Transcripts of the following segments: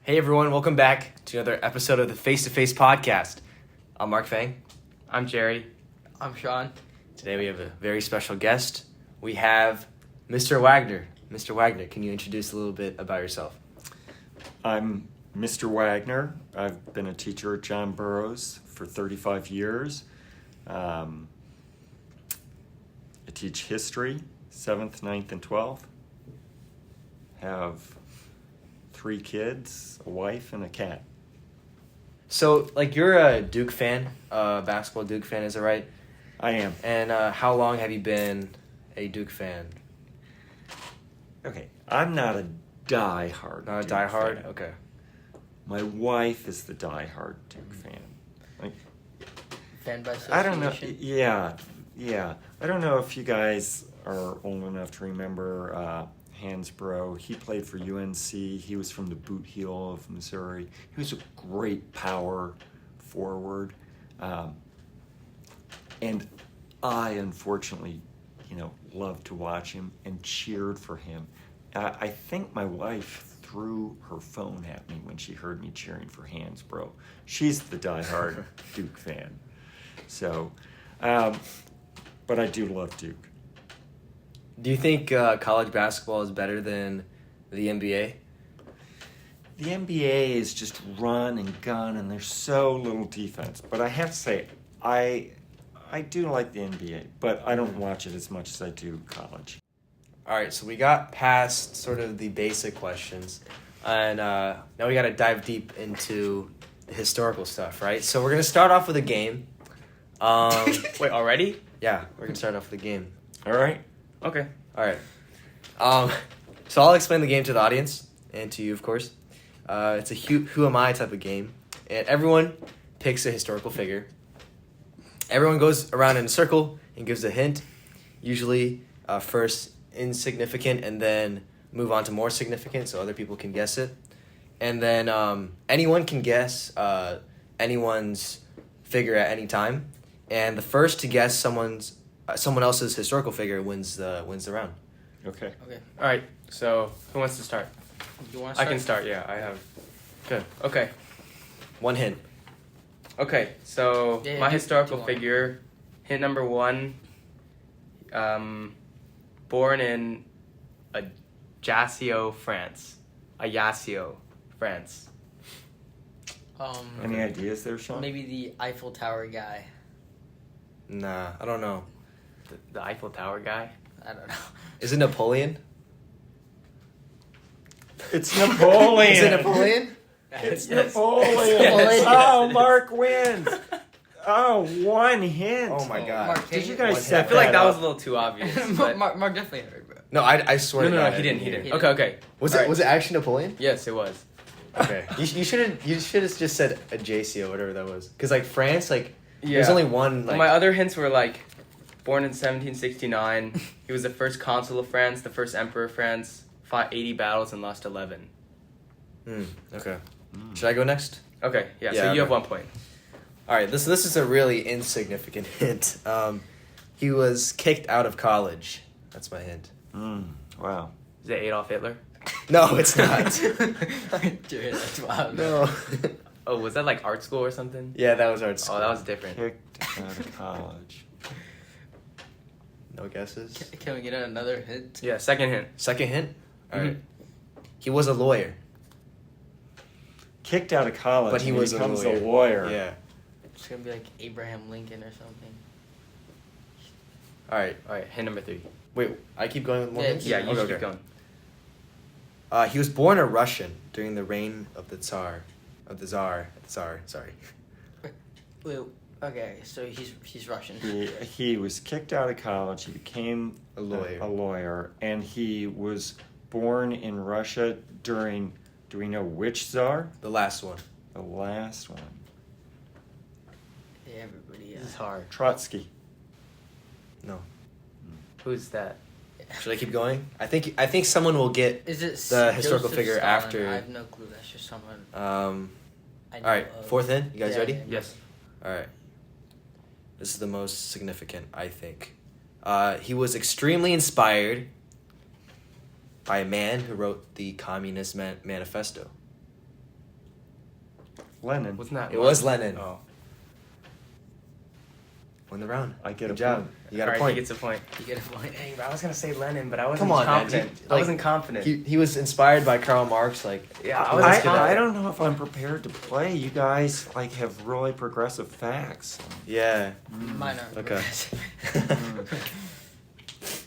Hey everyone, welcome back to another episode of the Face to Face podcast. I'm Mark Fang. I'm Jerry. I'm Sean. Today we have a very special guest. We have Mr. Wagner. Mr. Wagner, can you introduce a little bit about yourself? I'm Mr. Wagner. I've been a teacher at John Burroughs for 35 years. I teach history, 7th, 9th, and 12th. Have 3 kids, a wife, and a cat. So, you're a Duke fan, basketball Duke fan, is that right? I am. And how long have you been a Duke fan? Okay, I'm not a diehard Not a Duke diehard? fan. Okay. My wife is the diehard Duke fan. Fan by association. I don't know. Yeah. I don't know if you guys are old enough to remember Hansbrough. He played for UNC. He was from the Boot Heel of Missouri. He was a great power forward. And I, unfortunately, loved to watch him and cheered for him. I think my wife threw her phone at me when she heard me cheering for Hansbrough. She's the diehard Duke fan. So, but I do love Duke. Do you think college basketball is better than the NBA? The NBA is just run and gun, and there's so little defense. But I have to say, I do like the NBA, but I don't watch it as much as I do college. All right, so we got past sort of the basic questions, and now we got to dive deep into the historical stuff, right? So we're going to start off with a game. Wait, already? Yeah, we're going to start off with a game. All right? Okay. All right. So I'll explain the game to the audience and to you, of course. It's a who am I type of game, and everyone picks a historical figure. Everyone goes around in a circle and gives a hint, usually first insignificant and then move on to more significant so other people can guess it. And then anyone can guess anyone's figure at any time, and the first to guess someone else's historical figure wins the round. Okay. All right. So who wants to start? You want to I start? can start. Yeah, I have. Good. Okay. One hint. Okay. So Yeah, my do historical one. figure, hint number 1. Born in Ajaccio, France. Any ideas there, Sean? Maybe the Eiffel Tower guy. Nah, I don't know. The Eiffel Tower guy. I don't know. Is it Napoleon? It's Napoleon. Is it Napoleon? It's Yes. Napoleon. Yes. Oh, Yes. Mark wins. Oh, one hint. Oh my God. Mark, Did you take guys it. I set feel like that was a up? little too obvious. Mark, But... Mark definitely heard, bro. No, I swear No, to no, God, he I didn't. hear it. Okay. Was All it right. was it actually Napoleon? Yes, it was. Okay. you should have just said Ajaccio, whatever that was. Because France, Yeah. there's only one. Well, my other hints were born in 1769. He was the first consul of France, the first emperor of France. Fought 80 battles and lost 11. Okay. Should I go next? Okay, yeah. Yeah, So you have okay. 1 point. All right. This is a really insignificant hint. He was kicked out of college. That's my hint. Wow. Is it Adolf Hitler? No, it's not. Dude, that's wild. No. Oh, was that art school or something? Yeah, that was art school. Oh, that was different. Kicked out of college. No guesses. Can we get another hint? Yeah, second hint. Second hint. All right. Mhm. He was a lawyer. Kicked out of college, But he and was a becomes lawyer. a lawyer. Yeah. It's gonna be like Abraham Lincoln or something. All right. All right, hint number 3. Wait, I keep going with more Yeah, hints? Yeah, you Okay, keep okay. going. He was born a Russian during the reign of the Tsar. Sorry. Wait, okay, so he's Russian. He was kicked out of college. He became A lawyer. A lawyer, and he was born in Russia during. Do we know which czar? The last one. The last one. Yeah, everybody. This is hard. Trotsky. No. Who's that? Should I keep going? I think someone will get. Is it The historical Joseph figure Stalin? after- I have no clue. That's just someone. I I know all right, of. fourth in. You guys Yeah, ready? yeah. Yes. All right. This is the most significant, I think. He was extremely inspired by a man who wrote the Communist Manifesto. Lenin. Wasn't that? It was Lenin. Oh. Won the round. I get Good a job. point. You got All a right, point. He gets a point. You get a point. Dang, bro, I was gonna say Lenin, but I wasn't Come on, man. confident. Dude, I like, wasn't confident. He was inspired by Karl Marx. Like, Yeah, I he was was I, good at I it. don't know if I'm prepared to play. You guys like have really progressive facts. Yeah. Mine are. Okay.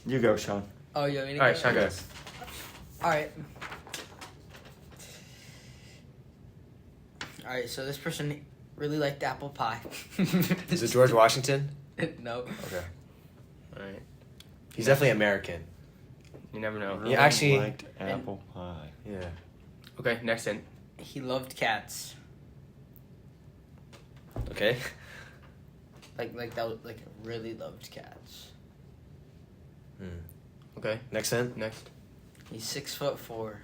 You go, Sean. Oh, you want me to All right, go? Sean goes. All right. All right. So this person really liked apple pie. Is it George Washington? No. Okay. All right. He's definitely American. You never know. Really actually- liked apple pie. Yeah. Okay, next hint. He loved cats. Okay. Like that. Like really loved cats. Hmm. Okay, Next in. next. He's 6'4".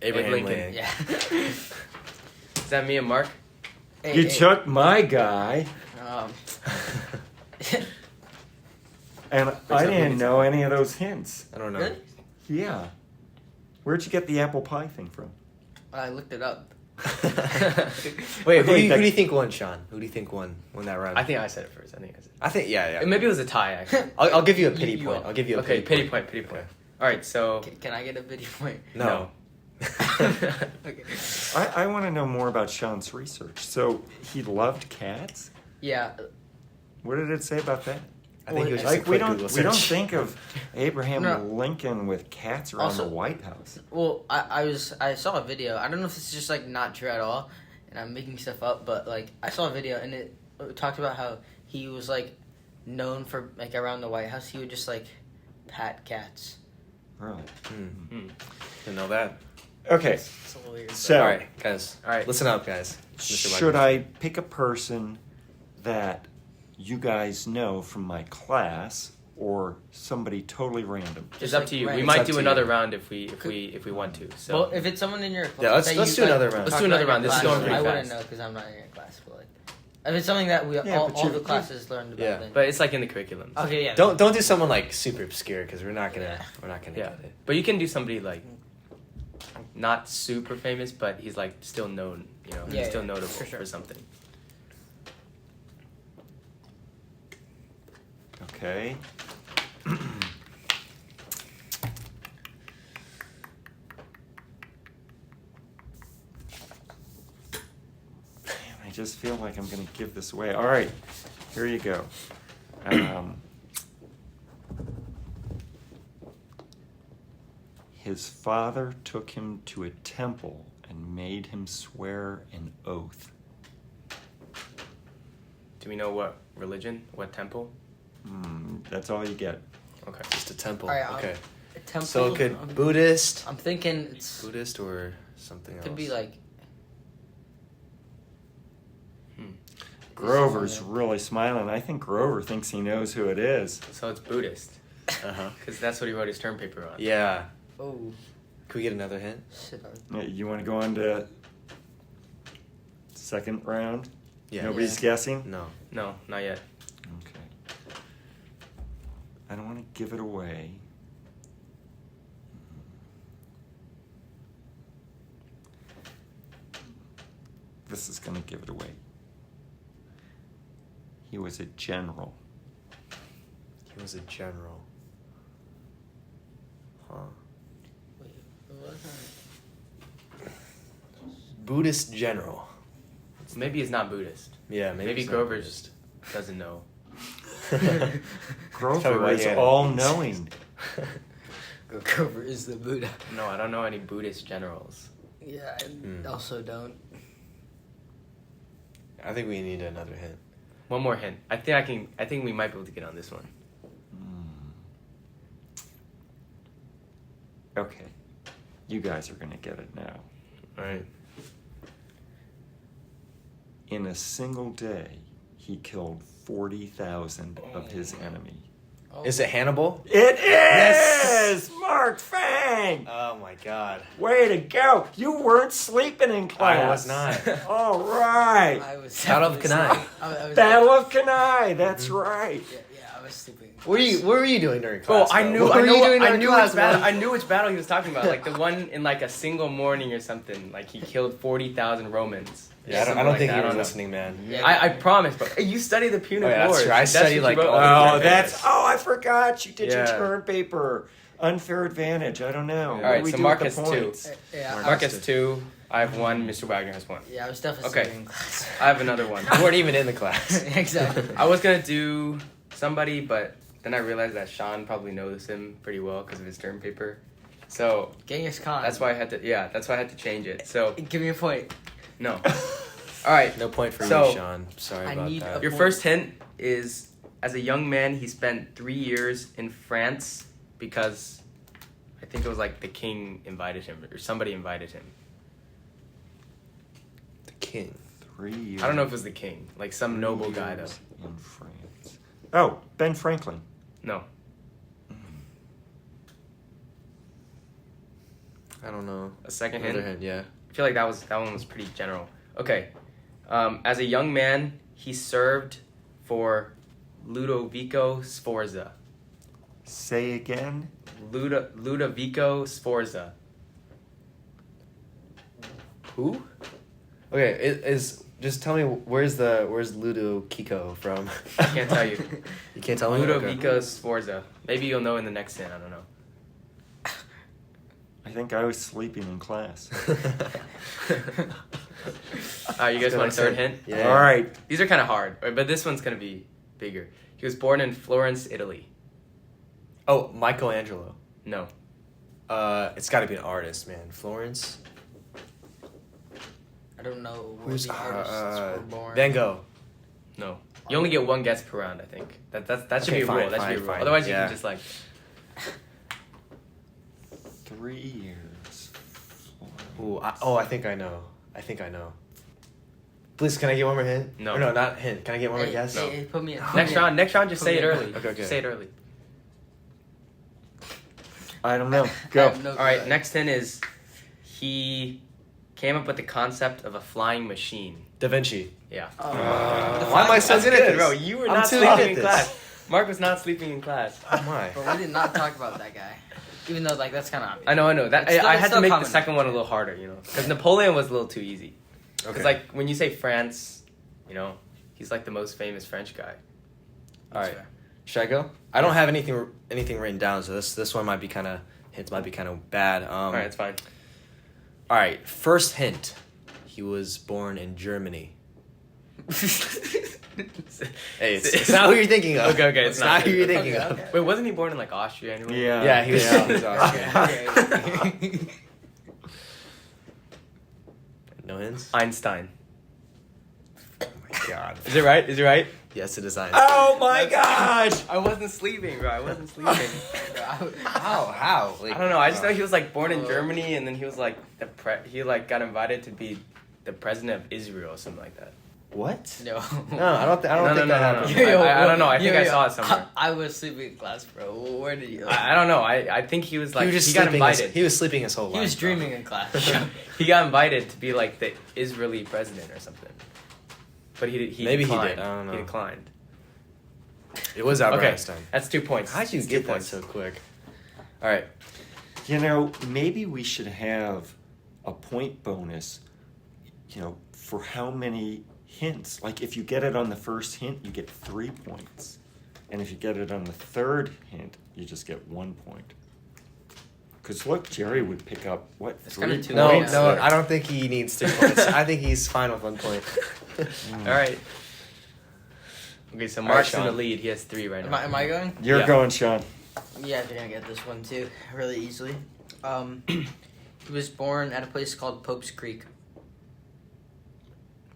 Abraham Lincoln. Lincoln. Yeah. Is that me and Mark? Hey, You hey, took my guy, Um. and I didn't know any of those hints. I don't know. Really? Yeah. Where'd you get the apple pie thing from? I looked it up. Wait, who Okay, do you think won, Sean? Who do you think won that round? I think I said it first. I think yeah. Maybe it was a tie, actually. I'll give you a pity You point. are. I'll give you a Okay, pity pity point. All right, so Can I get a pity point? No. Okay. I want to know more about Sean's research. So he loved cats? Yeah. What did it say about that? I think it was just Like a we quick Google don't search. think of Abraham No. Lincoln with cats around Also- the White House. Well, I saw a video. I don't know if this is just like not true at all, and I'm making stuff up. But like I saw a video and it talked about how he was like known for like around the White House. He would just like pat cats. Really? Didn't know that. Okay. It's a little weird. So- All right, guys. All right. Listen up, guys. Mr. Should Wagner. I pick a person that you guys know from my class or somebody totally random? it's Just up like to you. We random. It's might up do to another you. round if we want to. So Well, if it's someone in your class, Yeah, let's- that let's you, do another round. Let's talk do another about round. in This is class, going pretty I wouldn't fast. know because I'm not in your class. But like, if it's something that we Yeah, all but you- the classes learned about, Yeah. then but it's like in the curriculum. so- okay, yeah. Don't do someone like super obscure because we're not gonna Yeah. Yeah, get it. but you can do somebody like not super famous, but he's like still known. You know, Yeah, he's still yeah, notable for sure. for something. Okay. Man, I just feel like I'm going to give this away. All right, here you go. His father took him to a temple and made him swear an oath. Do we know what religion? What temple? That's all you get. Okay. Just a temple. All right, okay. A temple. So it could Buddhist, I'm thinking it's Buddhist or something else. could be like Grover's really smiling. I think Grover thinks he knows who it is. So it's Buddhist, Uh huh. because that's what he wrote his term paper on. Yeah. oh Could we get another hint? shit. You want to go on to second round? Yeah. Nobody's Yeah. guessing? No. No, not yet. Okay. I don't want to give it away. This is going to give it away. He was a general. He was a general. Huh. Wait, what was that? Buddhist general. Maybe he's not Buddhist. Yeah, Maybe it's not Grover Buddhist. just doesn't know. Probably Grover why is he had it. all-knowing. Grover is the Buddha. No, I don't know any Buddhist generals. Yeah, I also don't. I think we need another hint. One more hint. I think we might be able to get on this one. Okay. You guys are going to get it now. All right. In a single day, he killed 40,000 of his enemy. Oh. Is it Hannibal? It is! Yes! Mark Fang! Oh my God. Way to go! You weren't sleeping in class. I was not. All right. I was Battle of definitely Cannae. sleeping. I was, Battle of Cannae. That's right. Yeah, I was sleeping. What were you doing during Oh, class? I bro? knew, What I were know, you doing I during knew class, which battle, man? I knew which battle he was talking about. Like the one in like a single morning or something. Like he killed 40,000 Romans. Yeah, I Something don't like think that, you I were don't know. listening, man. Yeah. I promise, bro. Hey, you study the Punic Oh, yeah, that's Wars. true. I That's study, what you like, wrote. oh, Oh, that's- I forgot. You did your Yeah. term paper. Unfair advantage. I don't know. All What right, do we so do Mark with the has two. points? Yeah, Mark has 2. I have 1. Mr. Wagner has 1. yeah, I was definitely Okay. sleeping in class. I have another one. You weren't even in the class. Exactly. I was gonna do somebody, but then I realized that Sean probably knows him pretty well because of his term paper. So Genghis Khan. that's why I had to. Yeah, that's why I had to change it. So Give me a point. no. All right. No point for So, you, Sean. Sorry I about need that. a- Your first hint is, as a young man, he spent 3 years in France because I think it was like the king invited him or somebody invited him. The king. 3 years. I don't know if it was the king, like some noble guy though. In France. Oh, Ben Franklin. No. I don't know. A second Another hint. hint, yeah. I feel like that one was pretty general. Okay. As a young man, he served for Ludovico Sforza. Say again. Ludovico Sforza. Who? Okay, is just tell me where's Ludo Kiko from? I can't tell you. You can't tell me. Ludovico Sforza. Maybe you'll know in the next hint. I don't know. I think I was sleeping in class. You guys want a third hint? Yeah. All right. These are kind of hard, but this one's gonna be bigger. He was born in Florence, Italy. Oh, Michelangelo. No. It's got to be an artist, man. Florence. I don't know where Who's the artists were born. Van Gogh. No. You only get 1 guess per round, I think. That should Okay, be a fine, rule. That should be a fine, rule. fine. Otherwise, you Yeah. can just like. 3 years. Ooh, I think I know. Please, can I get one more hint? No. Or no, not hint. Can I get one more Hey, guess? hey, put me in. Next round, just Put say me it in. early. Okay. Say it early. I don't know. I Go. have no All right, clue. next hint is he came up with the concept of a flying machine. Da Vinci. Yeah. Oh. Why am I so good? Bro, you were I'm not too good sleeping at in this. class. Mark was not sleeping in class. Oh my. But we did not talk about that guy. Even though, like, that's kind of obvious. I know. That It's still- I it's had to still make the common. second one a little harder, you know, because Napoleon was a little too easy. Because Okay. like when you say France, you know, he's like the most famous French guy. All right. Should I go? I don't have anything written down, so this one might be kind of hints might be kind of bad. All right, it's fine. All right. First hint. He was born in Germany. Hey, it's not who you're thinking of. Okay, It's not who you're thinking Okay, of. okay. Wait, wasn't he born in like Austria anyway? Yeah. Yeah, he was. Yeah. He was Austrian. Okay. No hints. Einstein. Oh my god. Is it right? Yes, it is Einstein. Oh my gosh! I wasn't sleeping, bro. I wasn't sleeping. How? Like, I don't know. I just know he was like born in Germany, and then he was like he like got invited to be the president of Israel or something like that. What? No. No, I don't think that No. happened. I don't know. I think I saw it somewhere. I was sleeping in class, bro. Where did you? I don't know. I think he was like he was just got sleeping. invited. He was sleeping his whole life. He was bro. dreaming in class. He got invited to be like the Israeli president or something. But he Maybe he declined. did, I don't know. He declined. It was Albert Okay, Einstein. that's 2 points. How'd you That's get 2 that points. so quick? All right. You know, maybe we should have a point bonus, you know, for how many hints. Like if you get it on the first hint, you get 3 points. And if you get it on the third hint, you just get 1 point. Because look, Jerry would pick up, what, It's 3 kinda points? too No, points. no, I don't think he needs 3 points. I think he's fine with 1 point. All right. Okay, so All right, Mark's in the Sean. lead. He has 3 right Am now. I going? You're Yeah. going, Sean. Yeah, you're gonna get this one too, really easily. He was born at a place called Pope's Creek.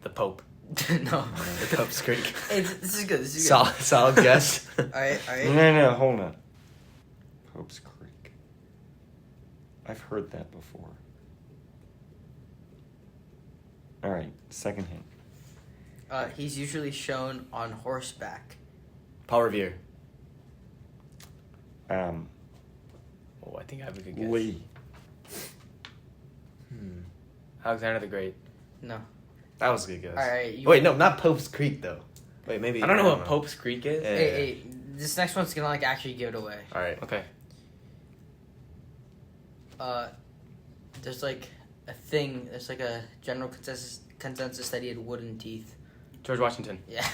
The Pope. No. The Pope's Creek. Hey, this is good. This is good. Solid guess. All right. No, hold on. Pope's Creek. I've heard that before. All right, second hint. He's usually shown on horseback. Paul Revere. Oh, I think I have a good guess. Lee. Alexander the Great. No. That was a good guess. All right. Wait, no, not Pope's Creek though. Wait, maybe. I don't know what Pope's Creek is. Yeah. Hey, this next one's gonna like actually give it away. All right. Okay. There's like a thing. There's like a general consensus that he had wooden teeth. George Washington. Yeah.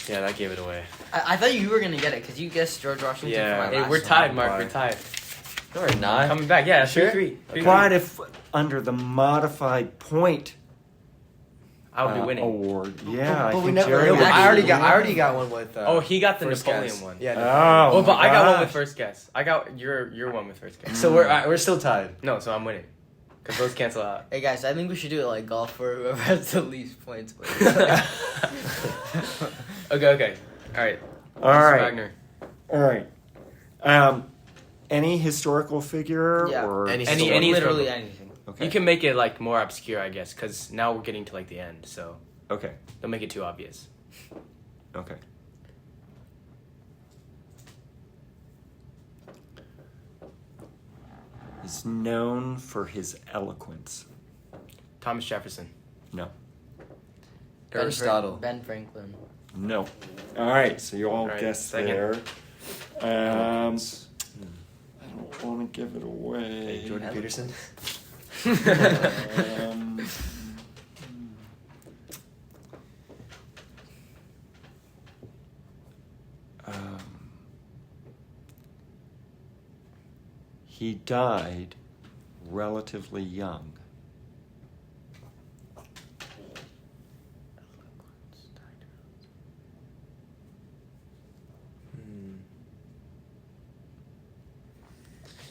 Yeah, that gave it away. I thought you were gonna get it because you guessed George Washington. Yeah. For my Hey, last we're one. tied, Mark. Why? We're tied. No, we're not. Coming back. Yeah, Sure? 3-3. But if under the modified point I would be winning. award, yeah, But I we think never. Jerry I would already be got. I already winning. got one with. Oh, he got the first Napoleon guess. one. Yeah. Oh, Oh, but my I got one gosh. with first guess. I got your one with first guess. So we're still tied. No, so I'm winning. Because those cancel out. Hey guys, I think we should do it like golf where whoever has the least points wins. Okay. All right. All Mr. right. Wagner. All right. Any historical figure Yeah. or Any Any literally historical. anything. Okay. You can make it like more obscure, I guess, because now we're getting to like the end, so Okay. don't make it too obvious. Okay. Is known for his eloquence. Thomas Jefferson. No. Aristotle. Ben Franklin. No. All right. So you all All right, guessed second. there. I don't want to give it away. Jordan Peterson. Um, um, he died relatively young.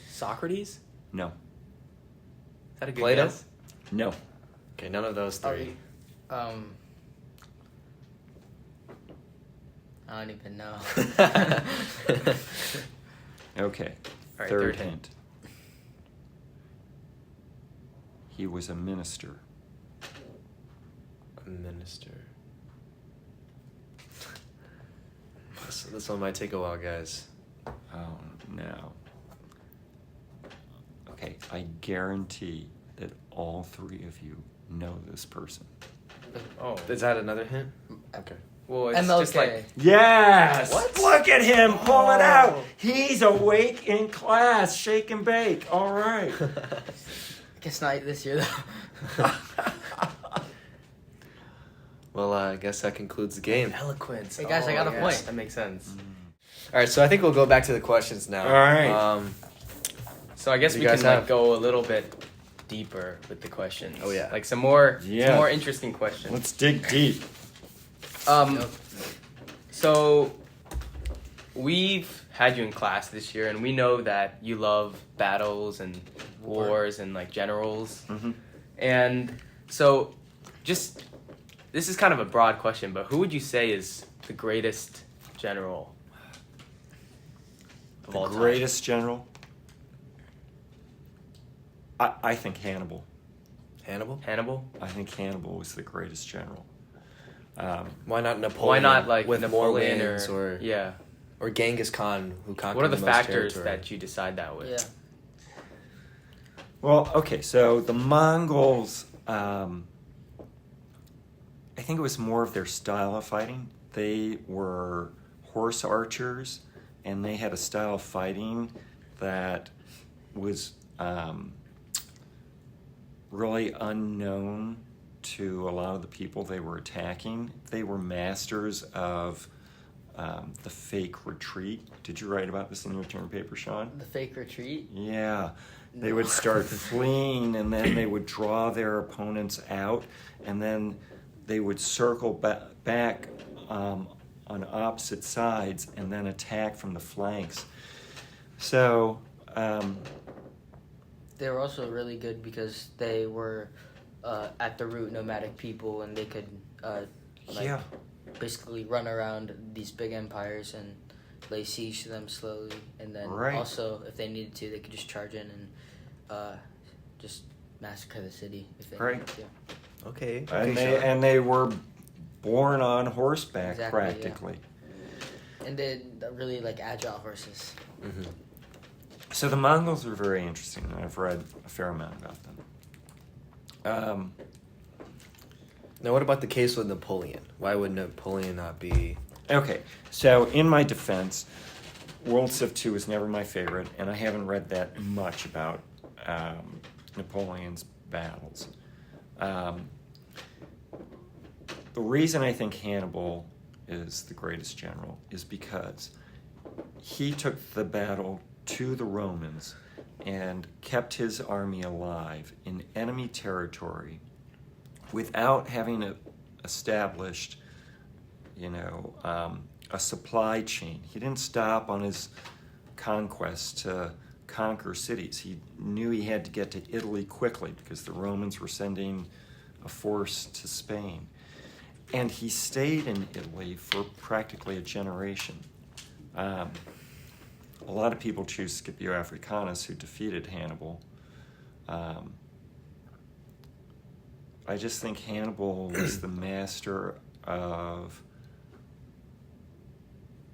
Socrates? No. Is that a good Plato? guess? No. Okay, none of those three. I don't even know. Okay. All right, third third hint. hint. He was a minister. A minister. This one might take a while, guys. Oh, no. Okay, I guarantee that all three of you know this person. Oh. Is that another hint? Okay. Well, it's MLK. just like Yes! What? Look at him pull it out! Oh. He's awake in class, shake and bake. All right. Guess not this year though. Well, I guess that concludes the game. eloquence. Hey, guys, I got a point. That makes sense. All right, so I think we'll go back to the questions now. All right. So I guess What do we you can guys like have? go a little bit deeper with the questions. Oh, yeah. Like some more Yeah. more interesting questions. Let's dig deep. So we've had you in class this year, and we know that you love battles and wars and like generals. Mm-hmm. And so, just this is kind of a broad question, but who would you say is the greatest general of all The time? greatest general? I think Hannibal. Hannibal? Hannibal? I think Hannibal was the greatest general. Why not Napoleon? Why not like with Napoleon more wins or yeah? or Genghis Khan, who conquered What are the most factors territory? that you decide that with? Yeah. Well, okay, so the Mongols, I think it was more of their style of fighting. They were horse archers, and they had a style of fighting that was really unknown to a lot of the people they were attacking. They were masters of the fake retreat. Did you write about this in your term paper, Sean? The fake retreat. Yeah. They No. would start fleeing, and then they would draw their opponents out, and then they would circle back on opposite sides and then attack from the flanks. So, They were also really good because they were at the root nomadic people, and they could yeah. basically run around these big empires and lay siege to them slowly. And then Right. also, if they needed to, they could just charge in and just massacre the city if they Right. needed to. Okay. And they were born on horseback Exactly, yeah. practically. And they had really like agile horses. Mm-hmm. So the Mongols were very interesting, and I've read a fair amount about them. Now, what about the case with Napoleon? Why would Napoleon not be? Okay, so in my defense, World Civ II was never my favorite, and I haven't read that much about Napoleon's battles. The reason I think Hannibal is the greatest general is because he took the battle to the Romans and kept his army alive in enemy territory without having established, a supply chain. He didn't stop on his conquest to conquer cities. He knew he had to get to Italy quickly because the Romans were sending a force to Spain. And he stayed in Italy for practically a generation. A lot of people choose Scipio Africanus, who defeated Hannibal. I just think Hannibal was the master of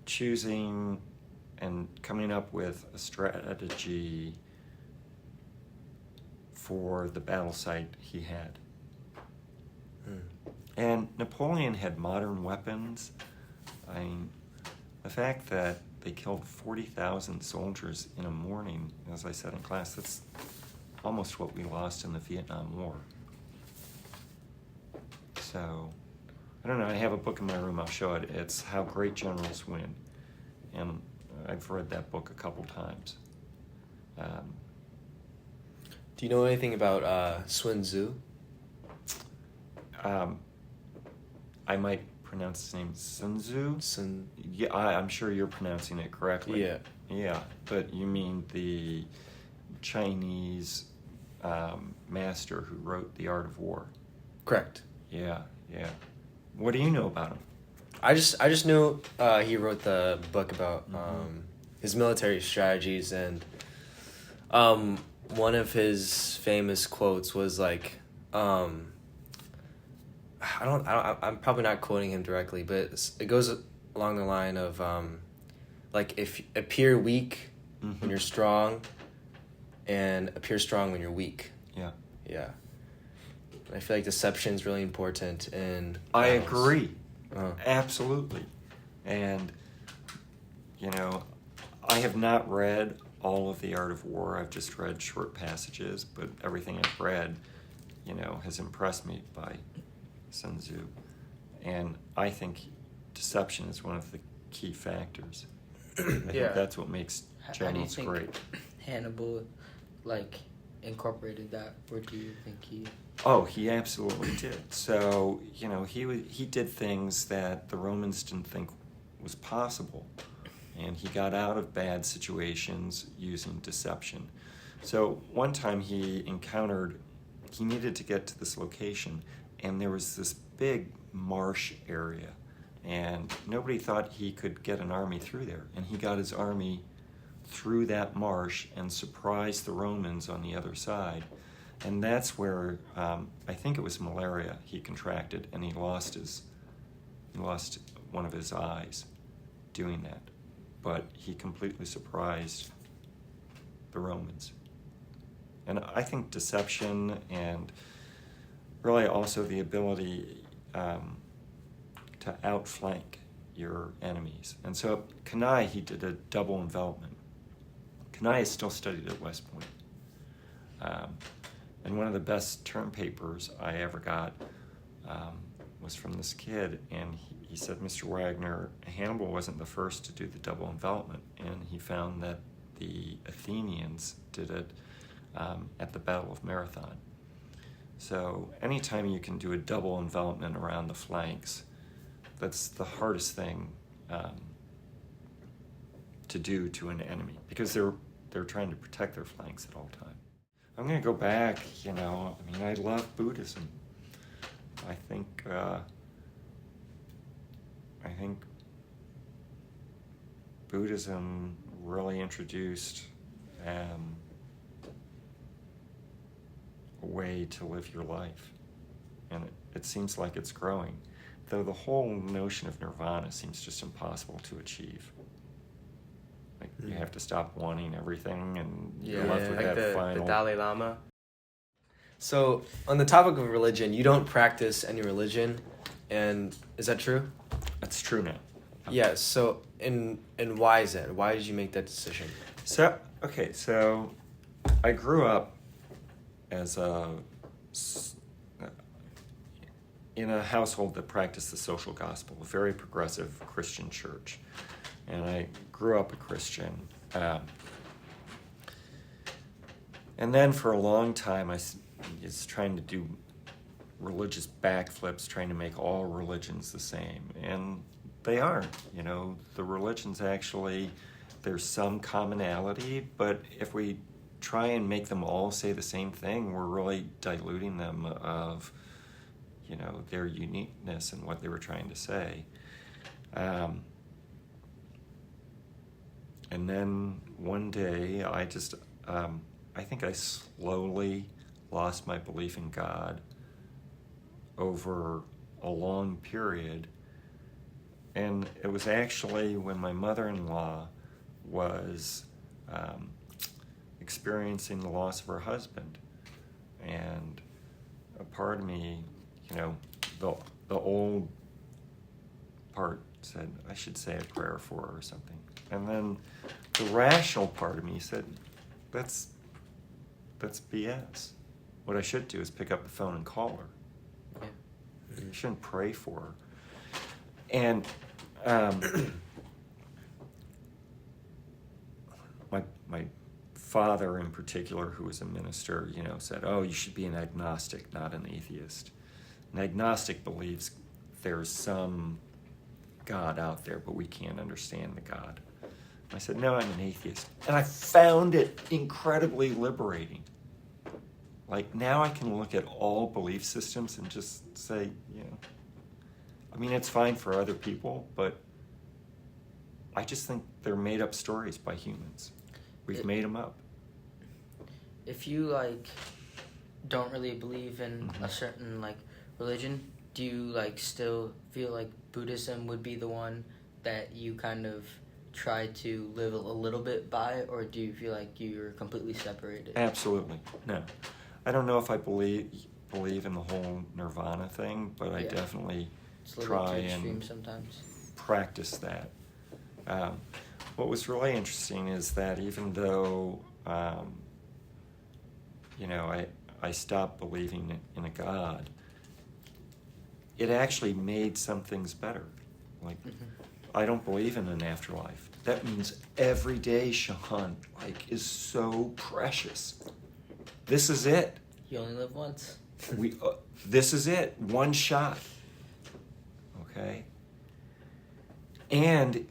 choosing and coming up with a strategy for the battle site he had. And Napoleon had modern weapons. I mean, the fact that they killed 40,000 soldiers in a morning, as I said in class, that's almost what we lost in the Vietnam War. So, I don't know, I have a book in my room, I'll show it. It's How Great Generals Win. And I've read that book a couple times. Do you know anything about Sun Tzu? I might pronounce his name Sun Tzu. Sun. Yeah, I'm sure you're pronouncing it correctly. Yeah. Yeah, but you mean the Chinese master who wrote The Art of War. Correct. Yeah. What do you know about him? I just knew he wrote the book about his military strategies, and one of his famous quotes was like, I'm probably not quoting him directly, but it goes along the line of like, if appear weak when you're strong, and appear strong when you're weak. Yeah. I feel like deception is really important, and I agree. Uh-huh. Absolutely. And, I have not read all of The Art of War. I've just read short passages, but everything I've read, has impressed me by Sun Tzu. And I think deception is one of the key factors. I think that's what makes generals great. Hannibal, incorporated that, or do you think he... Oh, he absolutely did. So, he did things that the Romans didn't think was possible. And he got out of bad situations using deception. So one time he needed to get to this location, and there was this big marsh area. And nobody thought he could get an army through there. And he got his army through that marsh and surprised the Romans on the other side. And that's where, I think it was malaria he contracted, and he lost one of his eyes doing that. But he completely surprised the Romans. And I think deception and really also the ability to outflank your enemies. And so at Kenai, he did a double envelopment. Kenai is still studied at West Point. And one of the best term papers I ever got was from this kid, and he said, Mr. Wagner, Hannibal wasn't the first to do the double envelopment, and he found that the Athenians did it at the Battle of Marathon. So anytime you can do a double envelopment around the flanks, that's the hardest thing to do to an enemy, because they're trying to protect their flanks at all times. I'm going to go back, I love Buddhism. I think Buddhism really introduced a way to live your life. And it seems like it's growing, though the whole notion of nirvana seems just impossible to achieve. You have to stop wanting everything, and you're left with that final... the Dalai Lama. So, on the topic of religion, you don't practice any religion, and is that true? That's true now. Yeah, so, and why is that? Why did you make that decision? So I grew up as in a household that practiced the social gospel, a very progressive Christian church. And I grew up a Christian. And then for a long time, I was trying to do religious backflips, trying to make all religions the same. And they aren't. You know, the religions actually, there's some commonality, but if we try and make them all say the same thing, we're really diluting them of, you know, their uniqueness and what they were trying to say. And then one day, I think I slowly lost my belief in God over a long period. And it was actually when my mother-in-law was experiencing the loss of her husband. And a part of me, you know, the old part said, I should say a prayer for her or something. And then the rational part of me said, that's BS. What I should do is pick up the phone and call her. Yeah. You shouldn't pray for her. And my father in particular, who was a minister, you know, said, oh, you should be an agnostic, not an atheist. An agnostic believes there's some God out there, but we can't understand the God. I said, no, I'm an atheist. And I found it incredibly liberating. Like, now I can look at all belief systems and just say, you know, I mean, it's fine for other people, but I just think they're made-up stories by humans. We've made them up. If you, like, don't really believe in a certain, like, religion, do you, like, still feel like Buddhism would be the one that you kind of try to live a little bit by, or do you feel like you're completely separated? Absolutely. No. I don't know if I believe in the whole nirvana thing, but I definitely try and sometimes practice that. What was really interesting is that even though, you know, I stopped believing in a God, it actually made some things better. Like, I don't believe in an afterlife. That means every day, Sean, like, is so precious. This is it. You only live once. This is it. One shot. Okay? And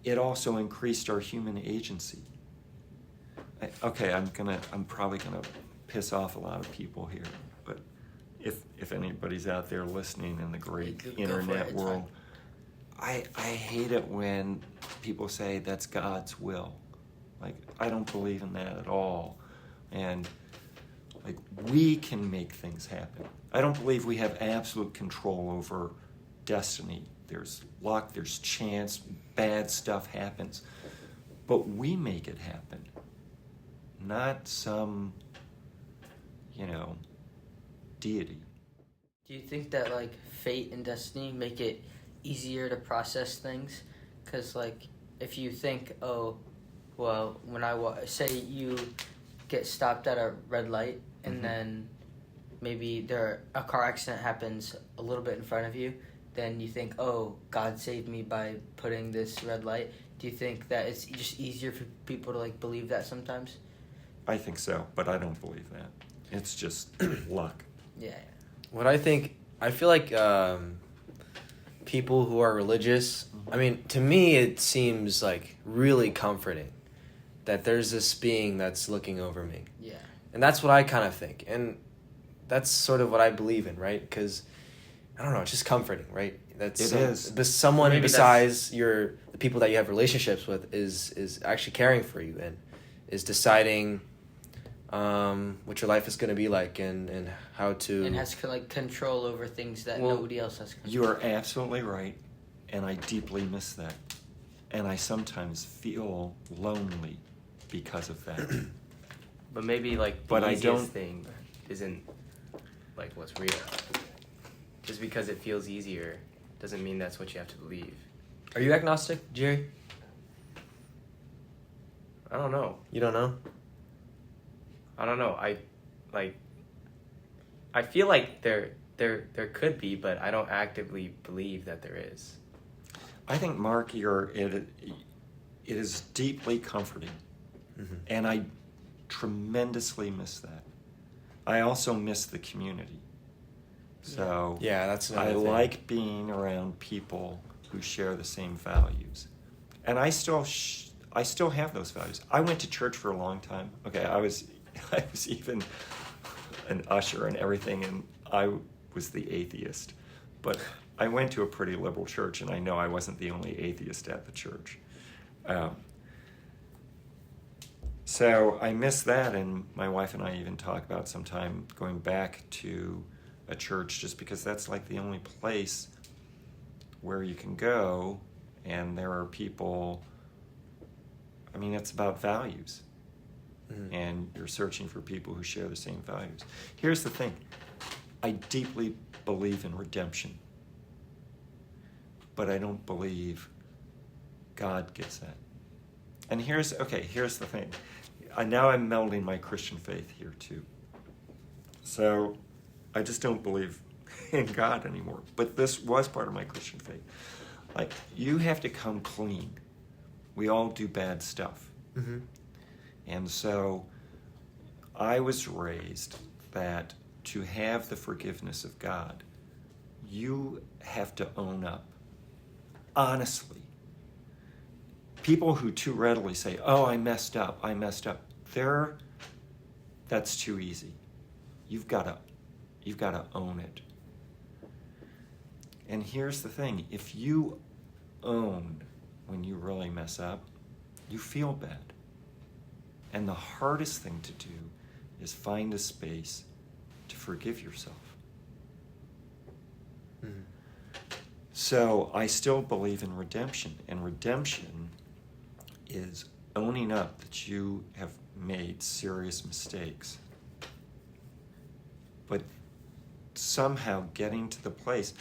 it also increased our human agency. I'm probably gonna piss off a lot of people here, but if anybody's out there listening in the great internet world, I hate it when people say that's God's will. Like, I don't believe in that at all. And like, we can make things happen. I don't believe we have absolute control over destiny. There's luck, there's chance, bad stuff happens. But we make it happen. Not some, you know, deity. Do you think that, like, fate and destiny make it easier to process things? Because, like, if you think, oh, well, when say you get stopped at a red light and then maybe a car accident happens a little bit in front of you, then you think, oh, God saved me by putting this red light. Do you think that it's just easier for people to, like, believe that sometimes? I think so, but I don't believe that. It's just luck. Yeah. What I feel like people who are religious, I mean, to me it seems like really comforting that there's this being that's looking over me. Yeah. And that's what I kind of think. And that's sort of what I believe in, right? Because, I don't know, it's just comforting, right? Someone Maybe besides the people that you have relationships with is actually caring for you and is deciding what your life is going to be like and how to... And has, like, control over things that nobody else has control. You are absolutely right, and I deeply miss that. And I sometimes feel lonely because of that. But maybe, like, the easiest thing isn't, like, what's real. Just because it feels easier doesn't mean that's what you have to believe. Are you agnostic, Jerry? I don't know. You don't know? I don't know. I feel like there could be, but I don't actively believe that there is. I think, Mark, it is deeply comforting, and I tremendously miss that. I also miss the community. So Yeah, that's another I thing. like being around people who share the same values, and I still have those values. I went to church for a long time. Okay, I was even an usher and everything, and I was the atheist, but I went to a pretty liberal church, and I know I wasn't the only atheist at the church. So I miss that, and my wife and I even talk about sometime going back to a church, just because that's like the only place where you can go, and there are people. I mean, it's about values, and you're searching for people who share the same values. Here's the thing: I deeply believe in redemption, but I don't believe God gets that. And here's the thing. Now I'm melding my Christian faith here too. So I just don't believe in God anymore. But this was part of my Christian faith. Like, you have to come clean. We all do bad stuff. And so I was raised that to have the forgiveness of God, you have to own up. Honestly. People who too readily say, "Oh, I messed up. That's too easy. You've got to own it. And here's the thing: if you own when you really mess up, you feel bad. And the hardest thing to do is find a space to forgive yourself. So I still believe in redemption, and redemption is owning up that you have made serious mistakes, but somehow getting to the place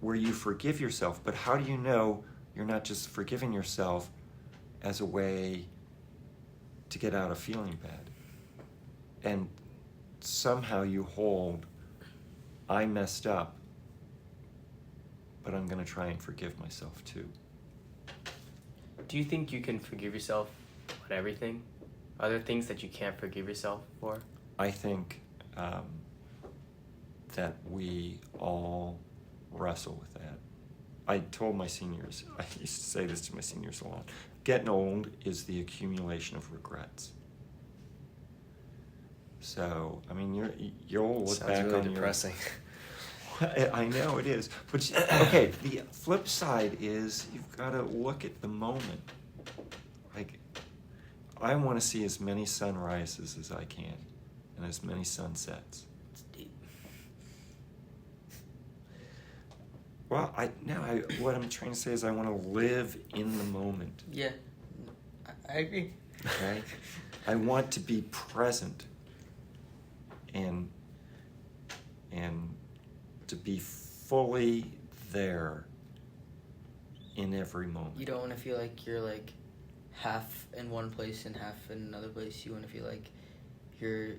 where you forgive yourself. But how do you know you're not just forgiving yourself as a way to get out of feeling bad? And somehow you hold, I messed up, but I'm going to try and forgive myself too. Do you think you can forgive yourself on everything? Are there things that you can't forgive yourself for? I think that we all wrestle with that. I told my seniors, I used to say this to my seniors a lot, getting old is the accumulation of regrets. So, I mean, you'll look Sounds back really on depressing. I know it is. But, okay, the flip side is you've got to look at the moment. Like, I want to see as many sunrises as I can and as many sunsets. It's deep. Well, what I'm trying to say is I want to live in the moment. Yeah, I agree. Okay? I want to be present and to be fully there in every moment. You don't want to feel like you're like half in one place and half in another place. You want to feel like you're,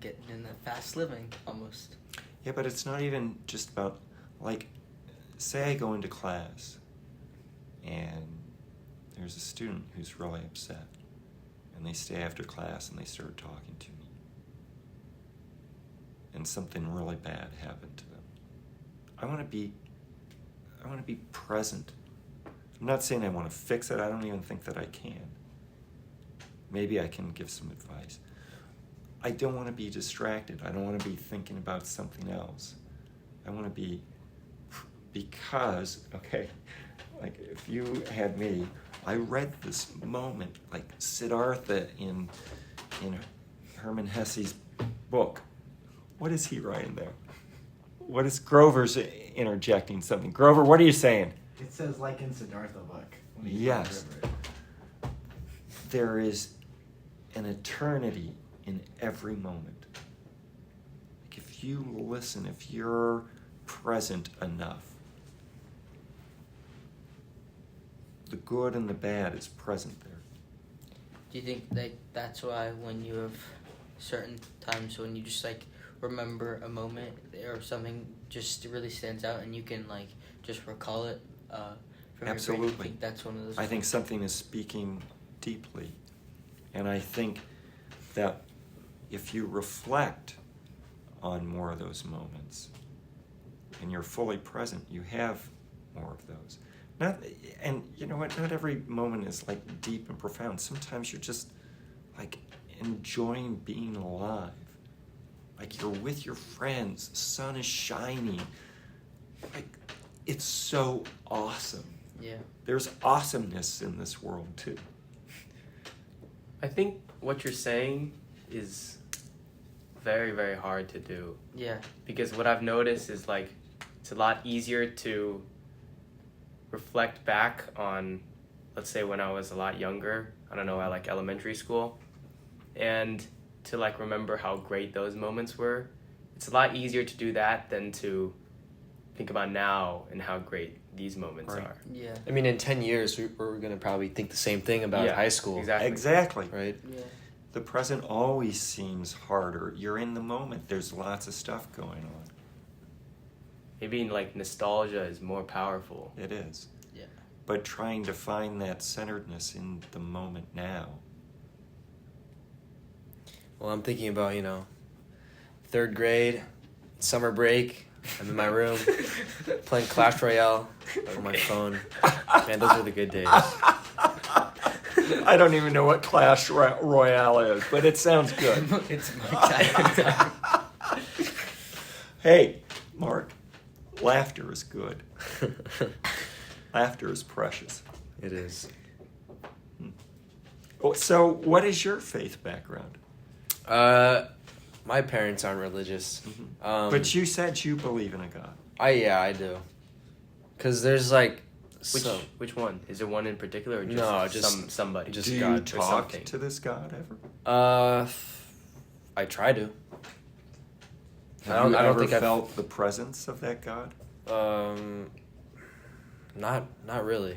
getting in that fast living almost. Yeah, but it's not even just about, like, say I go into class and there's a student who's really upset, and they stay after class and they start talking to me, and something really bad happened to them. I want to be present. I'm not saying I want to fix it. I don't even think that I can. Maybe I can give some advice. I don't want to be distracted. I don't want to be thinking about something else. I want to be, because, okay, like if you had me, I read this moment, like Siddhartha in Hermann Hesse's book. What is he writing there? What is Grover's interjecting something? Grover, what are you saying? It says like in Siddhartha book. When he's Yes. on the river. There is an eternity in every moment. Like if you listen, if you're present enough, the good and the bad is present there. Do you think that's why when you have certain times when you just like remember a moment or something just really stands out and you can like just recall it from your brain? Absolutely. I think that's one of those. I think something is speaking deeply. And I think that if you reflect on more of those moments and you're fully present, you have more of those. And you know what? Not every moment is like deep and profound. Sometimes you're just like enjoying being alive. Like you're with your friends, the sun is shining. Like it's so awesome. Yeah. There's awesomeness in this world too. I think what you're saying is very, very hard to do. Yeah. Because what I've noticed is like it's a lot easier to reflect back on, let's say when I was a lot younger, I don't know, at like elementary school, and to like remember how great those moments were. It's a lot easier to do that than to think about now and how great these moments Right. are. Yeah. I mean, in 10 years, we're going to probably think the same thing about Yeah, high school. exactly. Right? Yeah. The present always seems harder. You're in the moment. There's lots of stuff going on. Maybe like nostalgia is more powerful. It is. Yeah. But trying to find that centeredness in the moment now. Well, I'm thinking about, 3rd grade, summer break. I'm in my room playing Clash Royale on my phone. Man, those were the good days. I don't even know what Clash Royale is, but it sounds good. It's my time. Hey, Mark, laughter is good. Laughter is precious. It is. So, what is your faith background? My parents aren't religious. But you said you believe in a God. I do. Because there's like... Which one? Is there one in particular or just, No, just somebody? just Do you God or talk something. to this God ever? I try to. Have you I don't ever think I've- felt the presence of that God? Not really.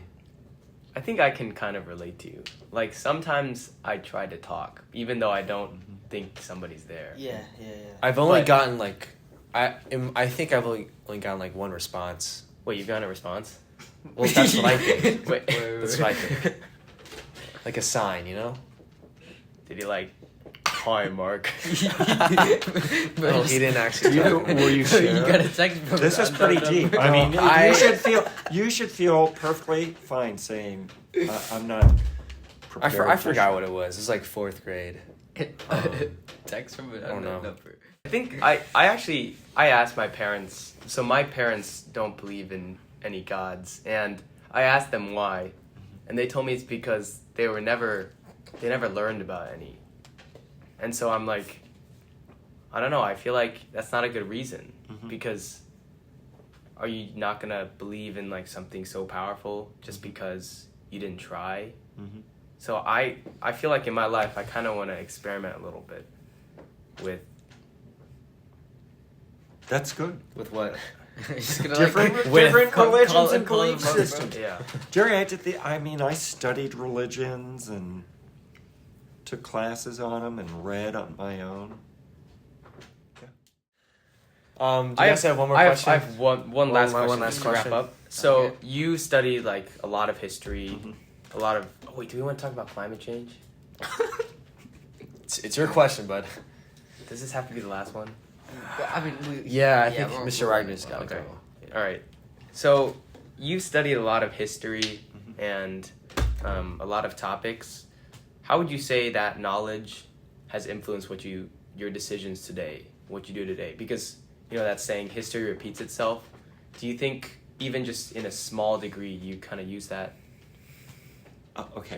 I think I can kind of relate to you. Like sometimes I try to talk, even though I don't think somebody's there. Yeah. I've only But- gotten like... I think I've only gotten like one response. Wait, you've gotten a response? Well, that's what I think. Wait, That's what I think. Like a sign, you know? Did he like, hi, Mark? No, he didn't actually. Will you share? You got a text from This is pretty deep. I mean, you should feel perfectly fine saying, "I'm not." I forgot what it was. It was like 4th grade. Text from an I don't know. unknown number. I think I asked my parents. So my parents don't believe in any gods, and I asked them why, and they told me it's because they never learned about any. And so I'm like, I don't know. I feel like that's not a good reason because are you not gonna believe in like something so powerful just because you didn't try? Mm-hmm. So I feel like in my life I kind of want to experiment a little bit with. That's good. With what? Just gonna, Different call- religions call- and call belief them both, systems. Yeah. Jerry, I studied religions and took classes on them and read on my own. Do you guys have one more question? I have one last question. one last just to wrap question. up. So Okay. you studied like a lot of history, a lot of. Oh wait, do we want to talk about climate change? It's your question, bud. Does this have to be the last one? Well, I mean, Yeah, I think we're- Mr. we're- Wagner's got to Okay. go. All right. So you studied a lot of history and a lot of topics. How would you say that knowledge has influenced your decisions today, what you do today? Because that saying, history repeats itself. Do you think even just in a small degree you kind of use that? Okay.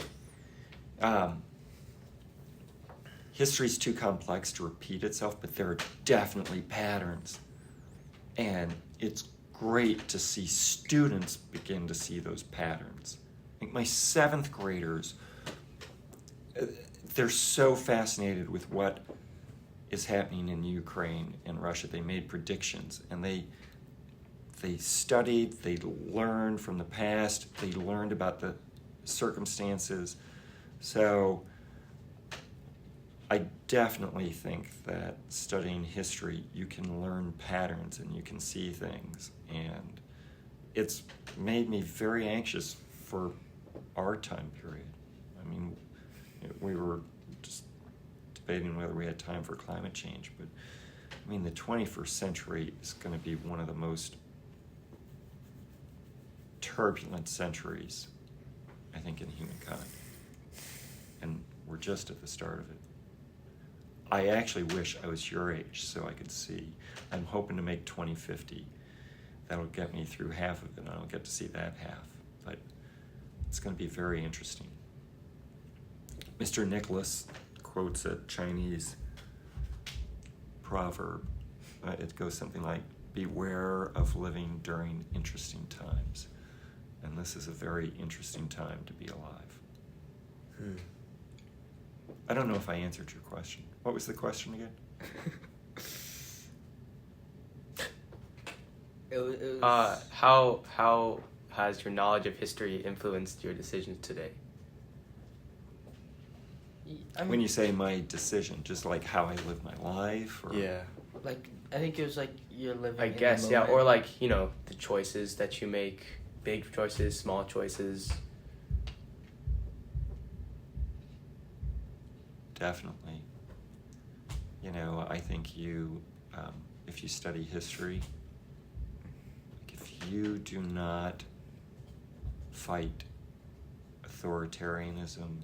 History's too complex to repeat itself, but there are definitely patterns. And it's great to see students begin to see those patterns. Like my 7th graders, they're so fascinated with what is happening in Ukraine and Russia. They made predictions, and they studied, they learned from the past, they learned about the circumstances. So I definitely think that studying history, you can learn patterns and you can see things. And it's made me very anxious for our time period. I mean, we were just debating whether we had time for climate change, but I mean, the 21st century is going to be one of the most turbulent centuries, I think, in humankind. And we're just at the start of it. I actually wish I was your age so I could see. I'm hoping to make 2050. That'll get me through half of it, and I'll get to see that half. But it's going to be very interesting. Mr. Nicholas quotes a Chinese proverb. It goes something like, "Beware of living during interesting times." And this is a very interesting time to be alive. I don't know if I answered your question. What was the question again? It was How has your knowledge of history influenced your decisions today? I mean, When you say my decision, just like how I live my life? Or? Yeah. like, I think it was like you're living. I in the guess, yeah, moment. or like, the choices that you make, big choices, small choices. Definitely. I think if you study history, if you do not fight authoritarianism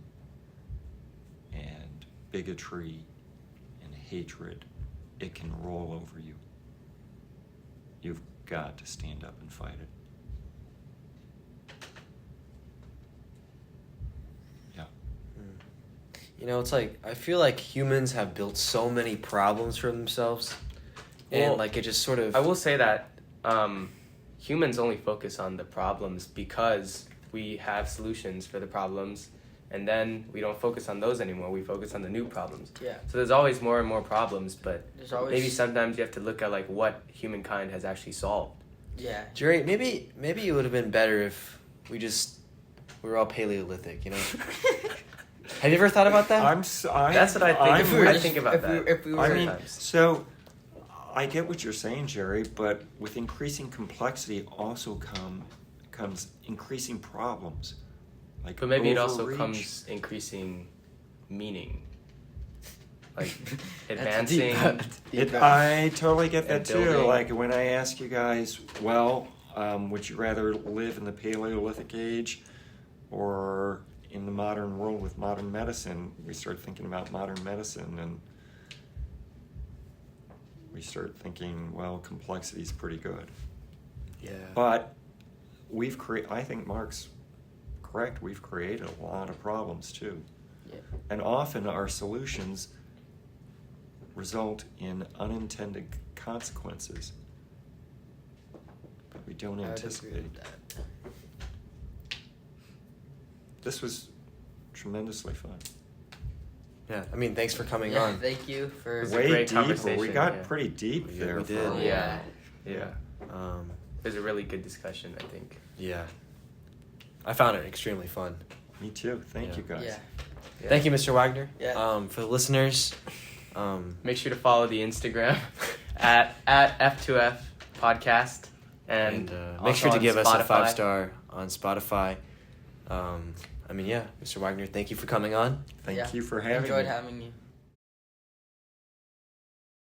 and bigotry and hatred, it can roll over you. You've got to stand up and fight it. It's like, I feel like humans have built so many problems for themselves. And, Well, like, it just sort of... I will say that humans only focus on the problems because we have solutions for the problems, and then we don't focus on those anymore. We focus on the new problems. Yeah. So there's always more and more problems, but There's always maybe sometimes you have to look at like what humankind has actually solved. Yeah. Jerry, maybe it would have been better if we were all Paleolithic, Have you ever thought about that? That's what I think. I think about that. If we were I mean, sometimes. so I get what you're saying, Jerry, but with increasing complexity also comes increasing problems. Like But maybe it also overreach. comes increasing meaning. Like That's advancing. deep. I totally get that And too. building. Like when I ask you guys, would you rather live in the Paleolithic age or in the modern world with modern medicine? We start thinking about modern medicine and we start thinking, complexity is pretty good. Yeah. But I think Mark's correct. We've created a lot of problems too. Yeah. And often our solutions result in unintended consequences that we don't I would agree anticipate. with that. This was tremendously fun. Yeah, thanks for coming Yeah, on. thank you for. was a Way great deeper. We conversation, got yeah. pretty deep We there. did. for a while. Yeah. Yeah. Yeah. It was a really good discussion, I think. Yeah. I found it extremely fun. Me too. Thank Yeah. you guys. Yeah. Yeah. Thank you, Mr. Wagner. Yeah. For the listeners, Make sure to follow the Instagram at F2F podcast and, make also sure to on give us a Spotify. 5-star on Spotify. Mr. Wagner, thank you for coming on. Thank Yeah. you for having Enjoyed me. having you.